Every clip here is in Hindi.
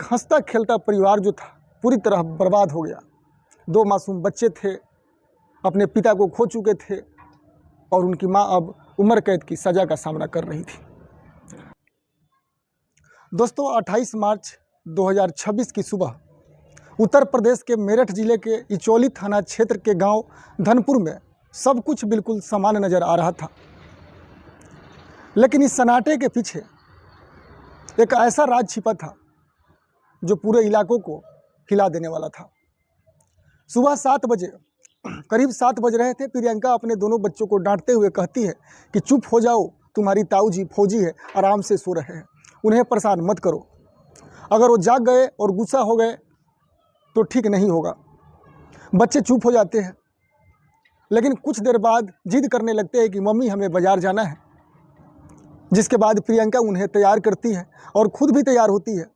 एक हंसता खेलता परिवार जो था पूरी तरह बर्बाद हो गया। 2 मासूम बच्चे थे, अपने पिता को खो चुके थे और उनकी माँ अब उम्र कैद की सज़ा का सामना कर रही थी। दोस्तों 28 मार्च 2026 की सुबह उत्तर प्रदेश के मेरठ ज़िले के इचौली थाना क्षेत्र के गांव धनपुर में सब कुछ बिल्कुल सामान्य नज़र आ रहा था, लेकिन इस सन्नाटे के पीछे एक ऐसा राज छिपा था जो पूरे इलाकों को हिला देने वाला था। सुबह 7 बजे, करीब 7 बज रहे थे। प्रियंका अपने दोनों बच्चों को डांटते हुए कहती है कि चुप हो जाओ, तुम्हारी ताऊ जी फौजी है, आराम से सो रहे हैं, उन्हें परेशान मत करो। अगर वो जाग गए और गुस्सा हो गए तो ठीक नहीं होगा। बच्चे चुप हो जाते हैं, लेकिन कुछ देर बाद जिद करने लगते हैं कि मम्मी हमें बाज़ार जाना है, जिसके बाद प्रियंका उन्हें तैयार करती है और ख़ुद भी तैयार होती है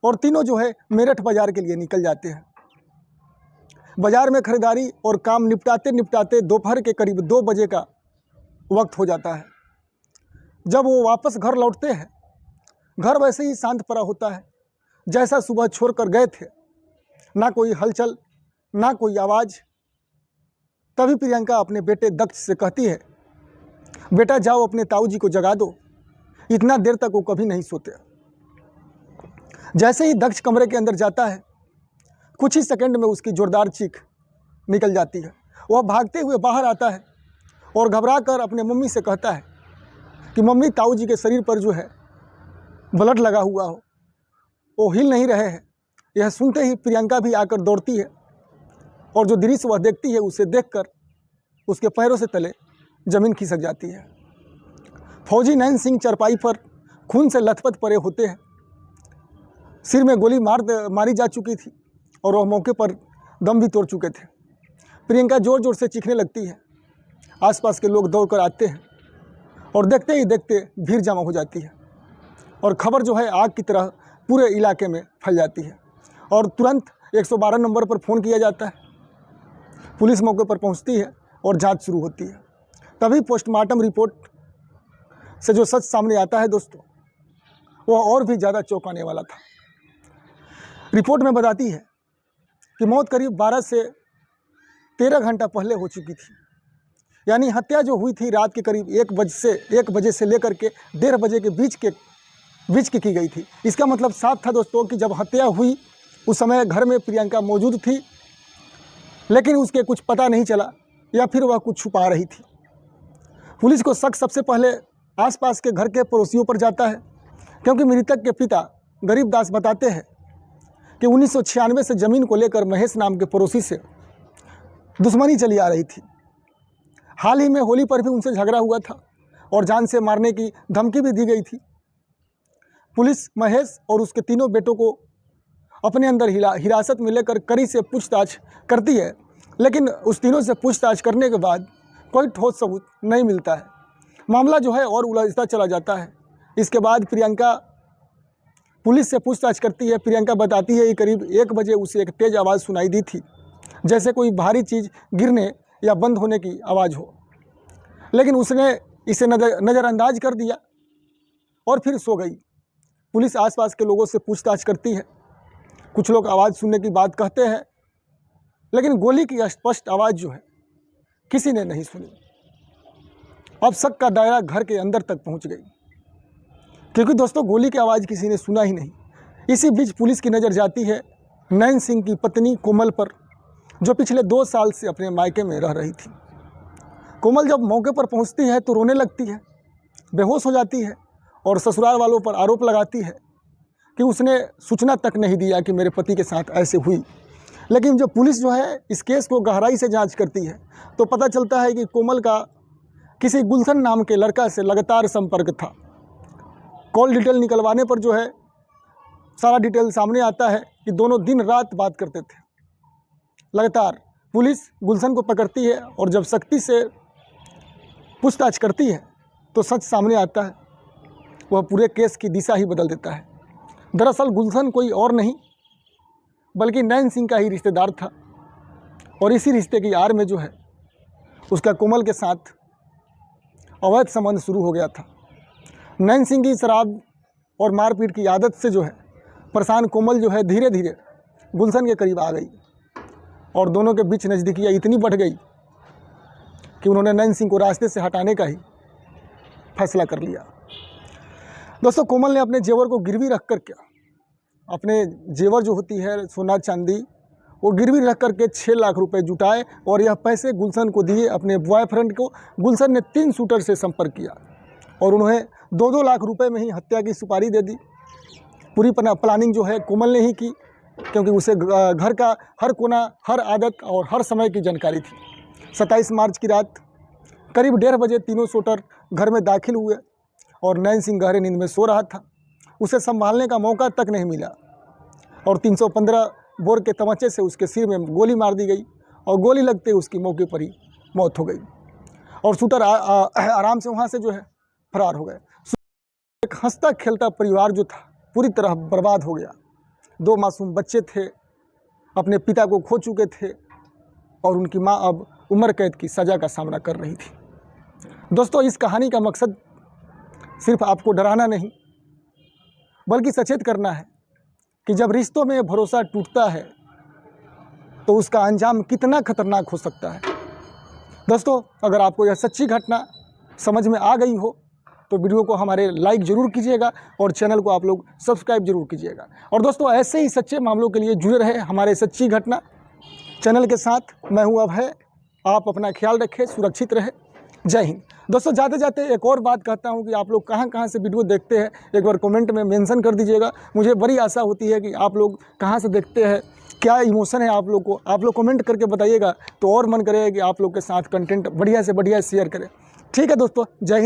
और तीनों जो है मेरठ बाज़ार के लिए निकल जाते हैं। बाज़ार में ख़रीदारी और काम निपटाते निपटाते दोपहर के करीब 2 बजे का वक्त हो जाता है। जब वो वापस घर लौटते हैं, घर वैसे ही शांत पड़ा होता है जैसा सुबह छोड़कर गए थे। ना कोई हलचल, ना कोई आवाज़। तभी प्रियंका अपने बेटे दक्ष से कहती है, बेटा जाओ अपने ताऊ जी को जगा दो, इतना देर तक वो कभी नहीं सोते। जैसे ही दक्ष कमरे के अंदर जाता है, कुछ ही सेकंड में उसकी जोरदार चीख निकल जाती है। वह भागते हुए बाहर आता है और घबराकर अपने मम्मी से कहता है कि मम्मी, ताऊ जी के शरीर पर जो है ब्लड लगा हुआ हो, वो हिल नहीं रहे हैं। यह सुनते ही प्रियंका भी आकर दौड़ती है और जो दृश्य वह देखती है उसे देखकर उसके पैरों से तले ज़मीन खिसक जाती है। फौजी नैन सिंह चरपाई पर खून से लथपथ पड़े होते हैं। सिर में गोली मारी जा चुकी थी और वह मौके पर दम भी तोड़ चुके थे। प्रियंका ज़ोर ज़ोर से चीखने लगती है। आसपास के लोग दौड़कर आते हैं और देखते ही देखते भीड़ जमा हो जाती है और खबर जो है आग की तरह पूरे इलाके में फैल जाती है और तुरंत 112 नंबर पर फ़ोन किया जाता है। पुलिस मौके पर पहुंचती है और जांच शुरू होती है। तभी पोस्टमार्टम रिपोर्ट से जो सच सामने आता है दोस्तों, वह और भी ज़्यादा चौंकाने वाला था। रिपोर्ट में बताती है कि मौत करीब 12 से 13 घंटा पहले हो चुकी थी। यानी हत्या जो हुई थी रात के करीब 1 बजे से लेकर के 1:30 बजे के बीच की गई थी। इसका मतलब साफ था दोस्तों कि जब हत्या हुई उस समय घर में प्रियंका मौजूद थी, लेकिन उसके कुछ पता नहीं चला या फिर वह कुछ छुपा रही थी। पुलिस को शक सबसे पहले आसपास के घर के पड़ोसियों पर जाता है, क्योंकि मृतक के पिता गरीब दास बताते हैं कि 1996 से ज़मीन को लेकर महेश नाम के पड़ोसी से दुश्मनी चली आ रही थी। हाल ही में होली पर भी उनसे झगड़ा हुआ था और जान से मारने की धमकी भी दी गई थी। पुलिस महेश और उसके तीनों बेटों को अपने अंदर हिरासत में लेकर कड़ी से पूछताछ करती है, लेकिन उस तीनों से पूछताछ करने के बाद कोई ठोस सबूत नहीं मिलता है। मामला जो है और उलझता चला जाता है। इसके बाद प्रियंका पुलिस से पूछताछ करती है। प्रियंका बताती है कि करीब 1 बजे उसे एक तेज़ आवाज़ सुनाई दी थी, जैसे कोई भारी चीज़ गिरने या बंद होने की आवाज़ हो, लेकिन उसने इसे नज़रअंदाज कर दिया और फिर सो गई। पुलिस आसपास के लोगों से पूछताछ करती है। कुछ लोग आवाज़ सुनने की बात कहते हैं, लेकिन गोली की स्पष्ट आवाज़ जो है किसी ने नहीं सुनी। अब शक का दायरा घर के अंदर तक पहुंच गई, क्योंकि दोस्तों गोली की आवाज़ किसी ने सुना ही नहीं। इसी बीच पुलिस की नज़र जाती है नैन सिंह की पत्नी कोमल पर, जो पिछले 2 साल से अपने मायके में रह रही थी। कोमल जब मौके पर पहुंचती है तो रोने लगती है, बेहोश हो जाती है और ससुराल वालों पर आरोप लगाती है कि उसने सूचना तक नहीं दिया कि मेरे पति के साथ ऐसे हुई। लेकिन जब पुलिस जो है इस केस को गहराई से जांच करती है तो पता चलता है कि कोमल का किसी गुलशन नाम के लड़का से लगातार संपर्क था। कॉल डिटेल निकलवाने पर जो है सारा डिटेल सामने आता है कि दोनों दिन रात बात करते थे लगातार। पुलिस गुलशन को पकड़ती है और जब सख्ती से पूछताछ करती है तो सच सामने आता है। वह पूरे केस की दिशा ही बदल देता है। दरअसल गुलशन कोई और नहीं बल्कि नैन सिंह का ही रिश्तेदार था और इसी रिश्ते की आड़ में जो है उसका कोमल के साथ अवैध संबंध शुरू हो गया था। नैन सिंह की शराब और मारपीट की आदत से जो है परेशान कोमल जो है धीरे धीरे गुलशन के करीब आ गई और दोनों के बीच नज़दीकियाँ इतनी बढ़ गई कि उन्होंने नैन सिंह को रास्ते से हटाने का ही फैसला कर लिया। दोस्तों, कोमल ने अपने जेवर को गिरवी रख कर के, अपने जेवर जो होती है सोना चांदी, वो गिरवी रख कर के 6 लाख रुपए जुटाए और यह पैसे गुलशन को दिए, अपने बॉयफ्रेंड को। गुलशन ने 3 शूटर से संपर्क किया और उन्हें 2-2 लाख रुपए में ही हत्या की सुपारी दे दी। पूरी प्लानिंग जो है कोमल ने ही की, क्योंकि उसे घर का हर कोना, हर आदत और हर समय की जानकारी थी। 27 मार्च की रात करीब 1:30 बजे तीनों शूटर घर में दाखिल हुए और नैन सिंह गहरे नींद में सो रहा था। उसे संभालने का मौका तक नहीं मिला और 315 बोर के तमंचे से उसके सिर में गोली मार दी गई और गोली लगते ही उसकी मौके पर ही मौत हो गई और शूटर आराम से वहाँ से जो है फरार हो गए। एक हंसता खेलता परिवार जो था पूरी तरह बर्बाद हो गया। 2 मासूम बच्चे थे, अपने पिता को खो चुके थे और उनकी माँ अब उम्र कैद की सज़ा का सामना कर रही थी। दोस्तों, इस कहानी का मकसद सिर्फ आपको डराना नहीं बल्कि सचेत करना है कि जब रिश्तों में भरोसा टूटता है तो उसका अंजाम कितना खतरनाक हो सकता है। दोस्तों, अगर आपको यह सच्ची घटना समझ में आ गई हो तो वीडियो को हमारे लाइक ज़रूर कीजिएगा और चैनल को आप लोग सब्सक्राइब जरूर कीजिएगा। और दोस्तों, ऐसे ही सच्चे मामलों के लिए जुड़े रहे हमारे सच्ची घटना चैनल के साथ। मैं हूं अभय, आप अपना ख्याल रखें, सुरक्षित रहे। जय हिंद। दोस्तों, जाते जाते एक और बात कहता हूं कि आप लोग कहां से वीडियो देखते हैं एक बार कमेंट में मेंशन कर दीजिएगा। मुझे बड़ी आशा होती है कि आप लोग कहां से देखते हैं, क्या इमोशन है आप लोग को, आप लोग कमेंट करके बताइएगा तो और मन करेगा कि आप लोग के साथ कंटेंट बढ़िया से बढ़िया शेयर करें। ठीक है दोस्तों, जय हिंद।